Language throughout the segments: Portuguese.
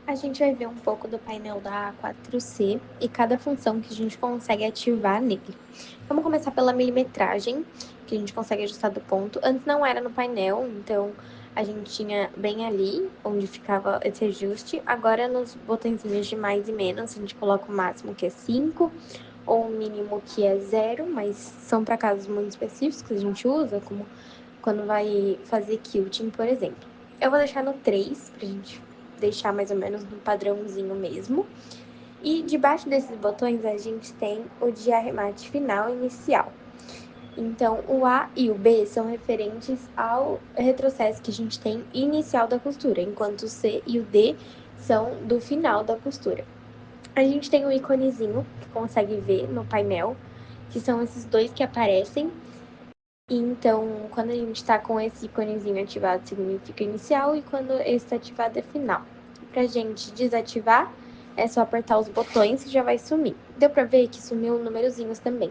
A gente vai ver um pouco do painel da A4C e cada função que a gente consegue ativar nele. Vamos começar pela milimetragem, que a gente consegue ajustar do ponto. Antes não era no painel, então a gente tinha bem ali, onde ficava esse ajuste. Agora nos botõezinhos de mais e menos, a gente coloca o máximo que é 5, ou o mínimo que é 0, mas são para casos muito específicos que a gente usa, como quando vai fazer quilting, por exemplo. Eu vou deixar no 3, pra gente deixar mais ou menos no padrãozinho mesmo. E debaixo desses botões a gente tem o de arremate final e inicial. Então, o A e o B são referentes ao retrocesso que a gente tem inicial da costura, enquanto o C e o D são do final da costura. A gente tem um íconezinho que consegue ver no painel, que são esses dois que aparecem. Então, quando a gente está com esse íconezinho ativado, significa inicial, e quando esse está ativado é final. Pra gente desativar, é só apertar os botões que já vai sumir. Deu pra ver que sumiu númerozinhos também.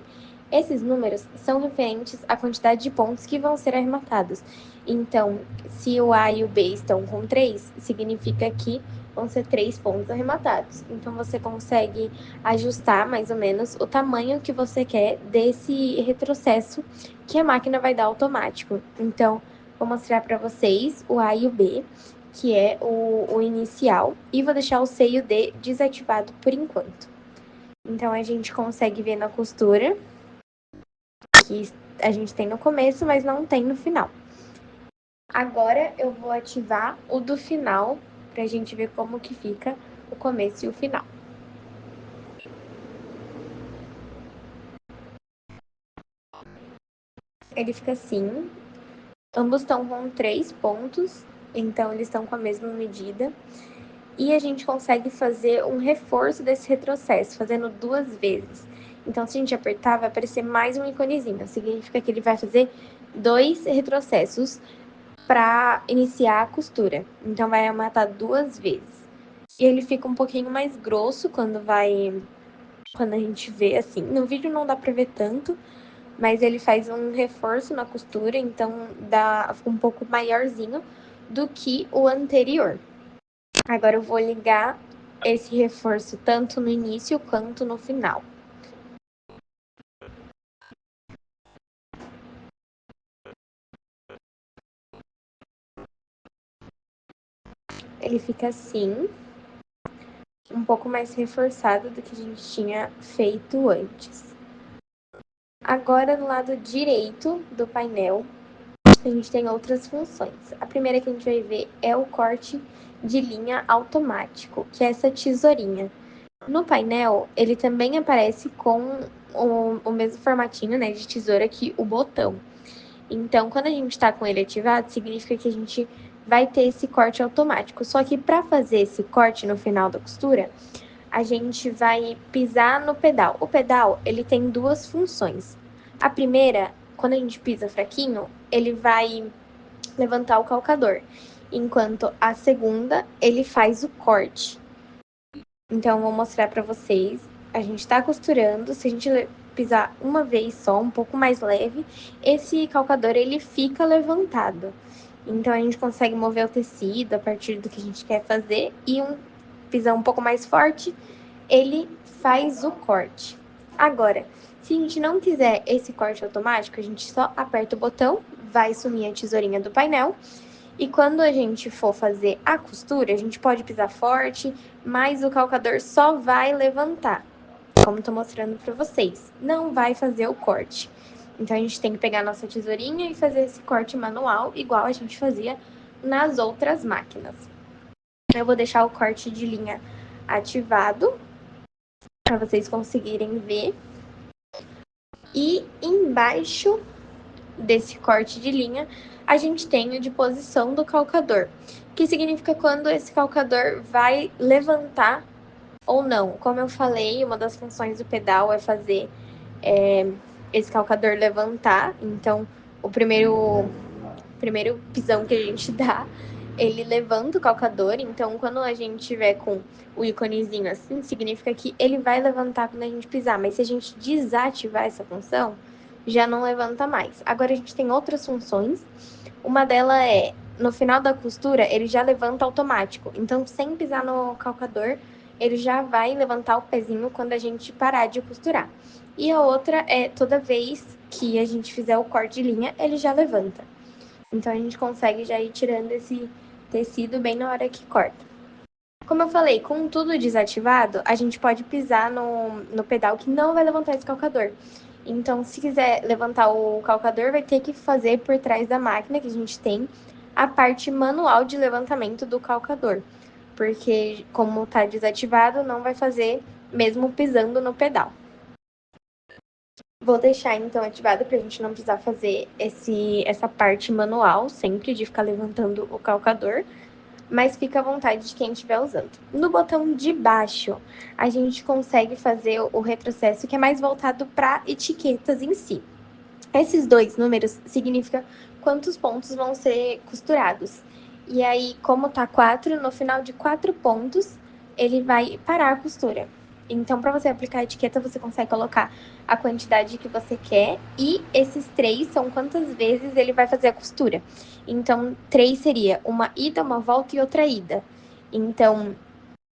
Esses números são referentes à quantidade de pontos que vão ser arrematados. Então, se o A e o B estão com 3, significa que vão ser 3 pontos arrematados. Então, você consegue ajustar mais ou menos o tamanho que você quer desse retrocesso que a máquina vai dar automático. Então, vou mostrar para vocês o A e o B, que é o inicial, e vou deixar o C e o D desativado por enquanto. Então, a gente consegue ver na costura que a gente tem no começo, mas não tem no final. Agora, eu vou ativar o do final, pra gente ver como que fica o começo e o final. Ele fica assim, ambos estão com 3 pontos, então eles estão com a mesma medida. E a gente consegue fazer um reforço desse retrocesso, fazendo 2 vezes. Então, se a gente apertar, vai aparecer mais um iconezinho. Significa que ele vai fazer 2 retrocessos para iniciar a costura. Então, vai matar 2 vezes. E ele fica um pouquinho mais grosso quando a gente vê assim. No vídeo não dá para ver tanto, mas ele faz um reforço na costura, então fica um pouco maiorzinho do que o anterior. Agora eu vou ligar esse reforço tanto no início quanto no final. Ele fica assim, um pouco mais reforçado do que a gente tinha feito antes. Agora, no lado direito do painel, a gente tem outras funções. A primeira que a gente vai ver é o corte de linha automático, que é essa tesourinha. No painel, ele também aparece com o mesmo formatinho, né, de tesoura que o botão. Então, quando a gente está com ele ativado, significa que a gente vai ter esse corte automático. Só que para fazer esse corte no final da costura, a gente vai pisar no pedal. O pedal, ele tem 2 funções. A primeira, quando a gente pisa fraquinho, ele vai levantar o calcador, enquanto a segunda, ele faz o corte. Então, vou mostrar para vocês. A gente está costurando, se a gente pisar uma vez só, um pouco mais leve, esse calcador ele fica levantado. Então, a gente consegue mover o tecido a partir do que a gente quer fazer e pisar um pouco mais forte, ele faz o corte. Agora, se a gente não quiser esse corte automático, a gente só aperta o botão, vai sumir a tesourinha do painel. E quando a gente for fazer a costura, a gente pode pisar forte, mas o calcador só vai levantar, como eu tô mostrando para vocês. Não vai fazer o corte. Então, a gente tem que pegar a nossa tesourinha e fazer esse corte manual, igual a gente fazia nas outras máquinas. Eu vou deixar o corte de linha ativado, para vocês conseguirem ver. E embaixo desse corte de linha, a gente tem o de posição do calcador, que significa quando esse calcador vai levantar ou não. Como eu falei, uma das funções do pedal é fazer esse calcador levantar. Então, o primeiro pisão que a gente dá, ele levanta o calcador. Então, quando a gente tiver com o íconezinho assim, significa que ele vai levantar quando a gente pisar. Mas se a gente desativar essa função, já não levanta mais. Agora, a gente tem outras funções. Uma delas é no final da costura, ele já levanta automático. Então, sem pisar no calcador, ele já vai levantar o pezinho quando a gente parar de costurar. E a outra é toda vez que a gente fizer o corte de linha, ele já levanta. Então, a gente consegue já ir tirando esse tecido bem na hora que corta. Como eu falei, com tudo desativado, a gente pode pisar no pedal que não vai levantar esse calcador. Então, se quiser levantar o calcador, vai ter que fazer por trás da máquina que a gente tem a parte manual de levantamento do calcador. Porque, como tá desativado, não vai fazer mesmo pisando no pedal. Vou deixar, então, ativado pra gente não precisar fazer essa parte manual sempre de ficar levantando o calcador. Mas fica à vontade de quem estiver usando. No botão de baixo, a gente consegue fazer o retrocesso, que é mais voltado para etiquetas em si. Esses dois números significam quantos pontos vão ser costurados. E aí, como tá 4, no final de 4 pontos, ele vai parar a costura. Então, para você aplicar a etiqueta, você consegue colocar a quantidade que você quer e esses 3 são quantas vezes ele vai fazer a costura. Então, 3 seria uma ida, uma volta e outra ida. Então,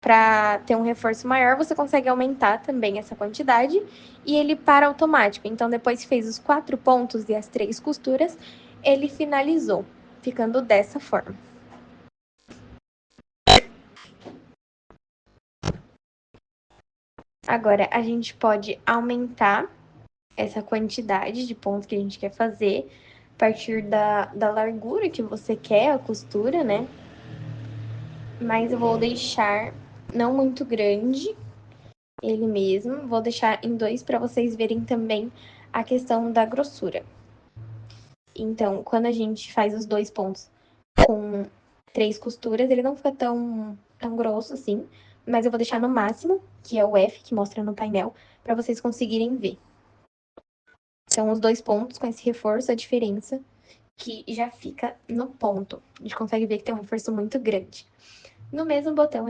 para ter um reforço maior, você consegue aumentar também essa quantidade e ele para automático. Então, depois que fez os 4 pontos e as 3 costuras, ele finalizou, ficando dessa forma. Agora, a gente pode aumentar essa quantidade de pontos que a gente quer fazer a partir da largura que você quer a costura, né? Mas eu vou deixar não muito grande ele mesmo. Vou deixar em 2 para vocês verem também a questão da grossura. Então, quando a gente faz os 2 pontos com 3 costuras, ele não fica tão grosso assim. Mas eu vou deixar no máximo, que é o F, que mostra no painel, para vocês conseguirem ver. São os 2 pontos com esse reforço, a diferença que já fica no ponto. A gente consegue ver que tem um reforço muito grande. No mesmo botão,